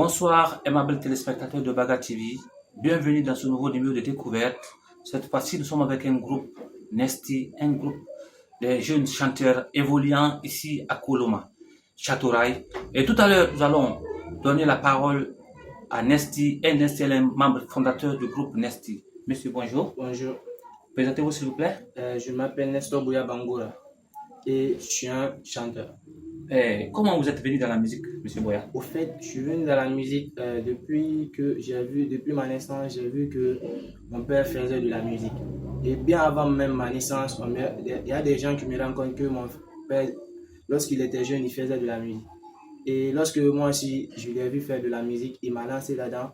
Bonsoir, aimables téléspectateurs de Baga TV. Bienvenue dans ce nouveau numéro de découverte. Cette fois-ci, nous sommes avec un groupe Nesty, un groupe de jeunes chanteurs évoluant ici à Koloma, Châteauroy. Et tout à l'heure, nous allons donner la parole à Nesty. Et Nesty est un membre fondateur du groupe Nesty. Monsieur, bonjour. Bonjour. Présentez-vous s'il vous plaît. Je m'appelle Nestor Bouya Bangoura et je suis un chanteur. Comment vous êtes venu dans la musique, Monsieur Boya? Au fait, je suis venu dans la musique depuis ma naissance, j'ai vu que mon père faisait de la musique. Et bien avant même ma naissance, il y a des gens qui me rendent compte que mon père, lorsqu'il était jeune, il faisait de la musique. Et lorsque moi aussi, je l'ai vu faire de la musique, il m'a lancé là-dedans.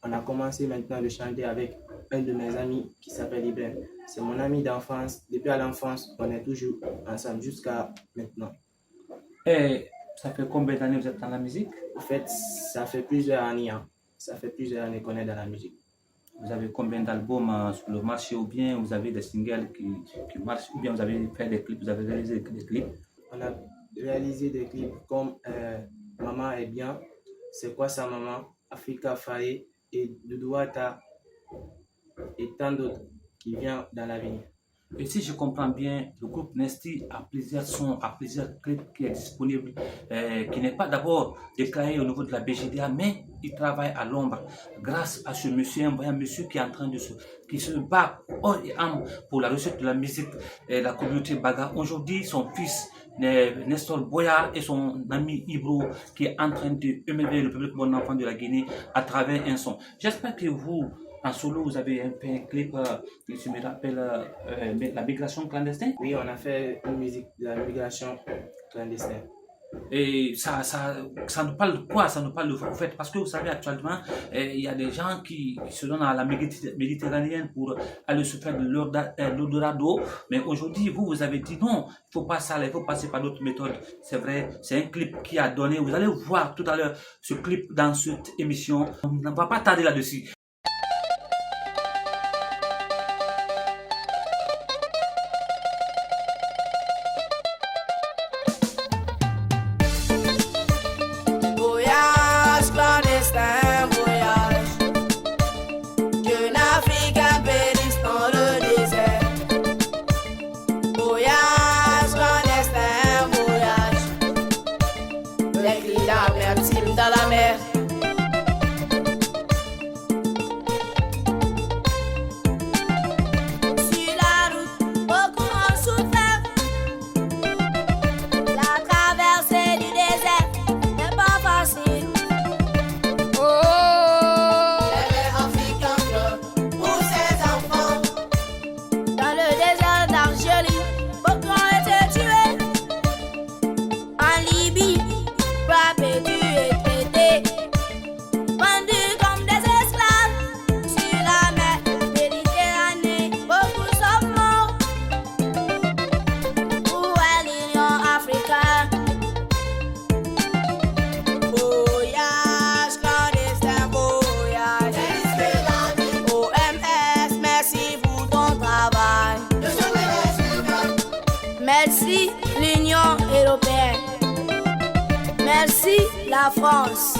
On a commencé maintenant de chanter avec un de mes amis qui s'appelle Ibrahim. C'est mon ami d'enfance. Depuis à l'enfance, on est toujours ensemble jusqu'à maintenant. Et ça fait combien d'années vous êtes dans la musique? En fait, ça fait plusieurs années. Ça fait plusieurs années qu'on est dans la musique. Vous avez combien d'albums sur le marché ou bien vous avez des singles qui marchent ou bien vous avez fait des clips, vous avez réalisé des clips? On a réalisé des clips comme Maman est bien, C'est quoi sa maman, Africa Faye et Doudouata et tant d'autres qui viennent dans l'avenir. Et si je comprends bien, le groupe Nesty a plusieurs sons, a plusieurs clips qui est disponible, qui n'est pas d'abord déclaré au niveau de la BGDA, mais il travaille à l'ombre grâce à ce monsieur, un monsieur qui est en train qui se bat hors et âme pour la réussite de la musique et la communauté Baga. Aujourd'hui, son fils Nestor Boya et son ami Ibro qui est en train de élever le public bon enfant de la Guinée à travers un son. J'espère que vous, en solo, vous avez fait un clip qui se me rappelle la migration clandestine. Oui, on a fait une musique de la migration clandestine. Et ça nous parle de quoi? Ça nous parle de vous fait, parce que vous savez actuellement, il y a des gens qui se donnent à la méditerranéenne pour aller se faire de l'Eldorado. Mais aujourd'hui, vous avez dit non, il ne faut pas ça, il faut passer par d'autres méthodes. C'est vrai, c'est un clip qui a donné. Vous allez voir tout à l'heure ce clip dans cette émission. On ne va pas tarder là-dessus. Merci l'Union européenne. Merci la France.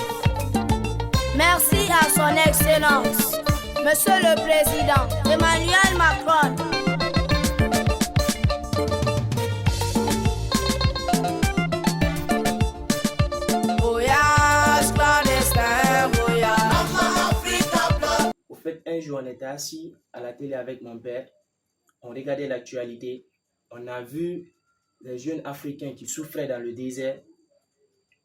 Merci à son Excellence, Monsieur le Président Emmanuel Macron. Voyage clandestin, voyage. Au fait, un jour, on était assis à la télé avec mon père. On regardait l'actualité. On a vu les jeunes Africains qui souffraient dans le désert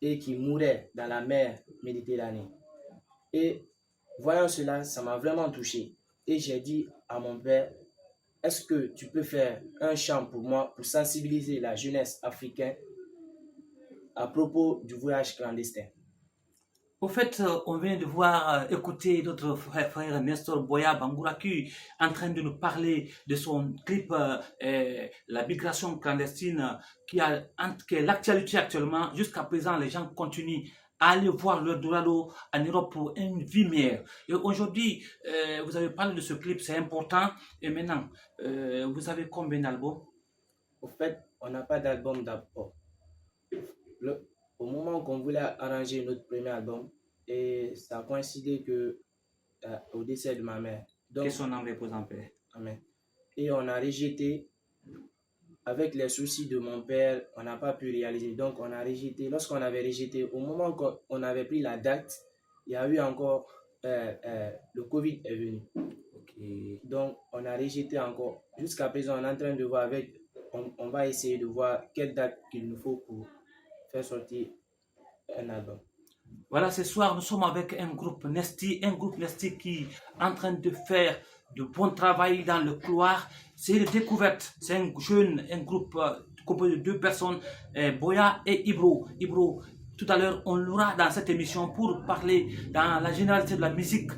et qui mouraient dans la mer Méditerranée. Et voyant cela, ça m'a vraiment touché. Et j'ai dit à mon père, est-ce que tu peux faire un chant pour moi pour sensibiliser la jeunesse africaine à propos du voyage clandestin? Au fait, on vient de voir, écouter notre frère Nestor Boya Bangoura qui est en train de nous parler de son clip La migration clandestine qui est l'actualité actuellement. Jusqu'à présent, les gens continuent à aller voir l'Eldorado en Europe pour une vie meilleure. Et aujourd'hui, vous avez parlé de ce clip, c'est important. Et maintenant, vous avez combien d'albums? Au fait, on n'a pas d'album d'abord. Au moment qu'on voulait arranger notre premier album, et ça a coïncidé au décès de ma mère. Que Donc, son âme repose en paix. amen. Et on a rejeté, avec les soucis de mon père, on n'a pas pu réaliser. Donc, on a rejeté. Lorsqu'on avait rejeté, au moment qu'on avait pris la date, il y a eu encore, le Covid est venu. Ok. Donc, on a rejeté encore. Jusqu'à présent, on est en train de voir on va essayer de voir quelle date qu'il nous faut pour faire sortir un album. Voilà, ce soir, nous sommes avec un groupe Nesty qui est en train de faire de bon travail dans le couloir. C'est une découverte. C'est un groupe composé de 2 personnes, Boya et Ibro. Ibro, tout à l'heure, on l'aura dans cette émission pour parler dans la généralité de la musique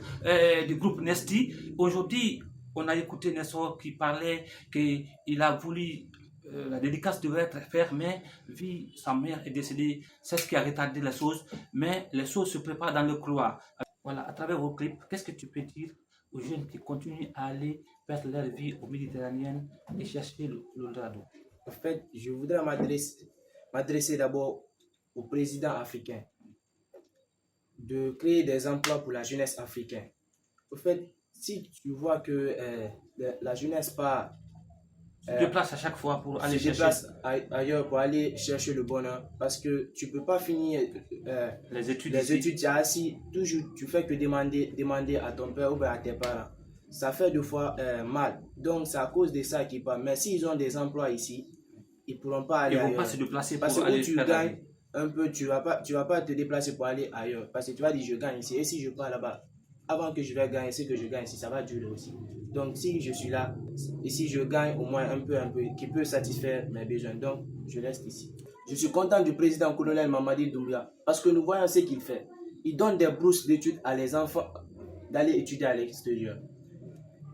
du groupe Nesty. Aujourd'hui, on a écouté Nessor qui parlait qu'il a voulu la dédicace devait être faite, mais vu sa mère est décédée, c'est ce qui a retardé les choses, mais les choses se préparent dans le couloir. Voilà, à travers vos clips, qu'est-ce que tu peux dire aux jeunes qui continuent à aller perdre leur vie aux Méditerranéennes et chercher l'Eldorado? En fait, je voudrais m'adresser d'abord au président africain de créer des emplois pour la jeunesse africaine. En fait, si tu vois que la jeunesse part Se déplace à chaque fois pour aller se chercher déplace ailleurs pour aller chercher le bonheur, parce que tu peux pas finir les études. les ici. études, tu es assis, toujours tu fais que demander à ton père ou bien à tes parents. Ça fait deux fois mal. Donc c'est à cause de ça qu'ils partent. Mais s'ils ont des emplois ici, ils pourront pas aller Ils ne vont ailleurs. pas se déplacer Parce pour que où aller tu faire la gagnes vie. un peu, tu vas pas te déplacer pour aller ailleurs. Parce que tu vas dire je gagne ici. Et si je pars là-bas, avant que je vais gagner ce que je gagne ici, ça va durer aussi. Donc si je suis là, ici je gagne au moins un peu, qui peut satisfaire mes besoins. Donc je reste ici. Je suis content du président colonel Mamadi Doumbia parce que nous voyons ce qu'il fait. Il donne des bourses d'études à les enfants d'aller étudier à l'extérieur.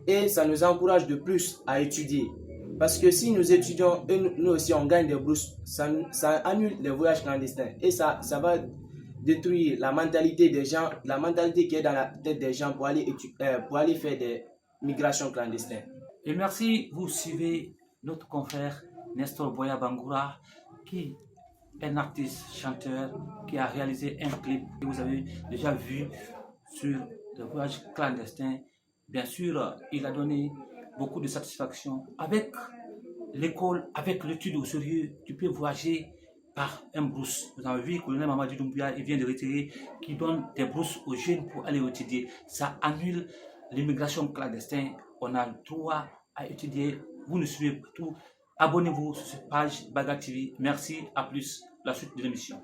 Et ça nous encourage de plus à étudier. Parce que si nous étudions et nous aussi on gagne des bourses, ça annule les voyages clandestins. Et ça va détruire la mentalité des gens, la mentalité qui est dans la tête des gens pour aller faire des migrations clandestines. Et merci, vous suivez notre confrère Nestor Boya Bangoura, qui est un artiste, chanteur, qui a réalisé un clip que vous avez déjà vu sur le voyage clandestin. Bien sûr, il a donné beaucoup de satisfaction. Avec l'école, avec l'étude au sérieux, tu peux voyager par un brousse. Vous avez vu, le colonel Mamadi Doumbia, il vient de retirer, qui donne des brousses aux jeunes pour aller étudier. Ça annule l'immigration clandestine. On a le droit à étudier. Vous nous suivez partout. Abonnez-vous sur cette page Baga TV. Merci, à plus. La suite de l'émission.